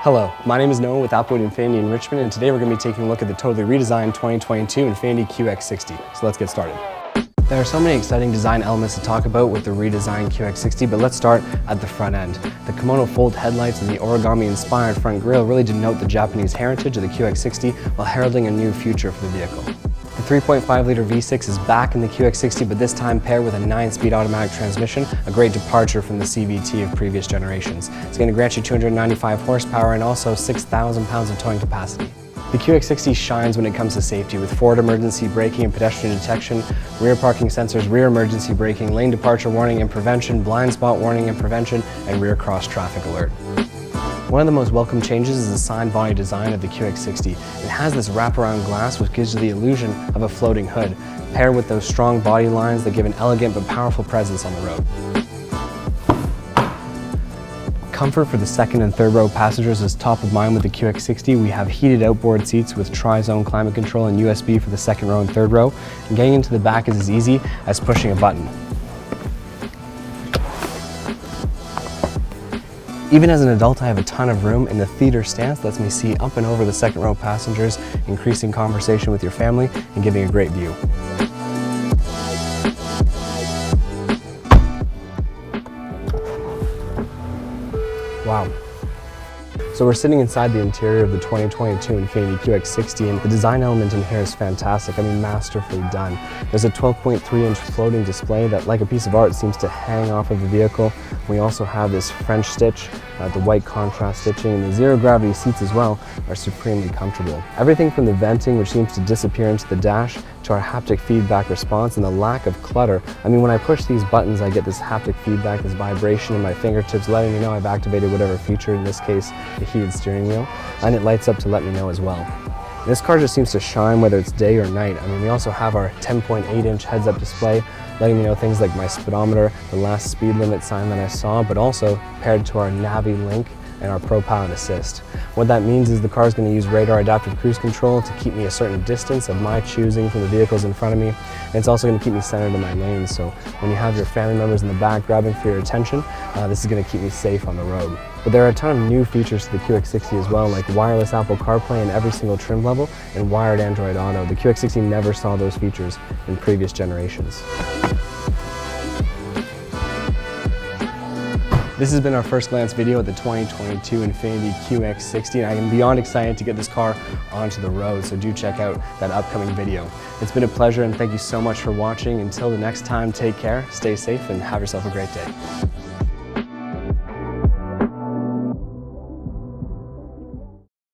Hello, my name is Noah with Applewood Infiniti in Richmond, and today we're going to be taking a look at the totally redesigned 2022 Infiniti Qx60. So let's get started. There are so many exciting design elements to talk about with the redesigned Qx60, but let's start at the front end. The kimono fold headlights and the origami-inspired front grille really denote the Japanese heritage of the Qx60 while heralding a new future for the vehicle. The 3.5-liter V6 is back in the Qx60, but this time paired with a 9-speed automatic transmission, a great departure from the CVT of previous generations. It's going to grant you 295 horsepower and also 6,000 pounds of towing capacity. The Qx60 shines when it comes to safety with forward emergency braking and pedestrian detection, rear parking sensors, rear emergency braking, lane departure warning and prevention, blind spot warning and prevention, and rear cross traffic alert. One of the most welcome changes is the side body design of the Qx60. It has this wraparound glass which gives you the illusion of a floating hood, paired with those strong body lines that give an elegant but powerful presence on the road. Comfort for the second and third row passengers is top of mind with the Qx60. We have heated outboard seats with tri-zone climate control and USB for the second row and third row. And getting into the back is as easy as pushing a button. Even as an adult, I have a ton of room, and the theater stance lets me see up and over the second row passengers, increasing conversation with your family and giving a great view. Wow. So we're sitting inside the interior of the 2022 Infiniti Qx60, and the design element in here is fantastic. I mean, masterfully done. There's a 12.3-inch floating display that, like a piece of art, seems to hang off of the vehicle. We also have this French stitch, the white contrast stitching, and the zero-gravity seats as well are supremely comfortable. Everything from the venting, which seems to disappear into the dash, to our haptic feedback response and the lack of clutter. I mean, when I push these buttons, I get this haptic feedback, this vibration in my fingertips, letting me know I've activated whatever feature, in this case, the heated steering wheel, and it lights up to let me know as well. This car just seems to shine whether it's day or night. I mean, we also have our 10.8-inch heads-up display, letting me know things like my speedometer, the last speed limit sign that I saw, but also paired to our Navi Link and our Pro Pilot Assist. What that means is the car is going to use radar adaptive cruise control to keep me a certain distance of my choosing from the vehicles in front of me. And it's also going to keep me centered in my lane, so when you have your family members in the back grabbing for your attention, this is going to keep me safe on the road. But there are a ton of new features to the Qx60 as well, like wireless Apple CarPlay in every single trim level and wired Android Auto. The Qx60 never saw those features in previous generations. This has been our first glance video at the 2022 Infiniti Qx60, and I am beyond excited to get this car onto the road, so do check out that upcoming video. It's been a pleasure, and thank you so much for watching. Until the next time, take care, stay safe, and have yourself a great day.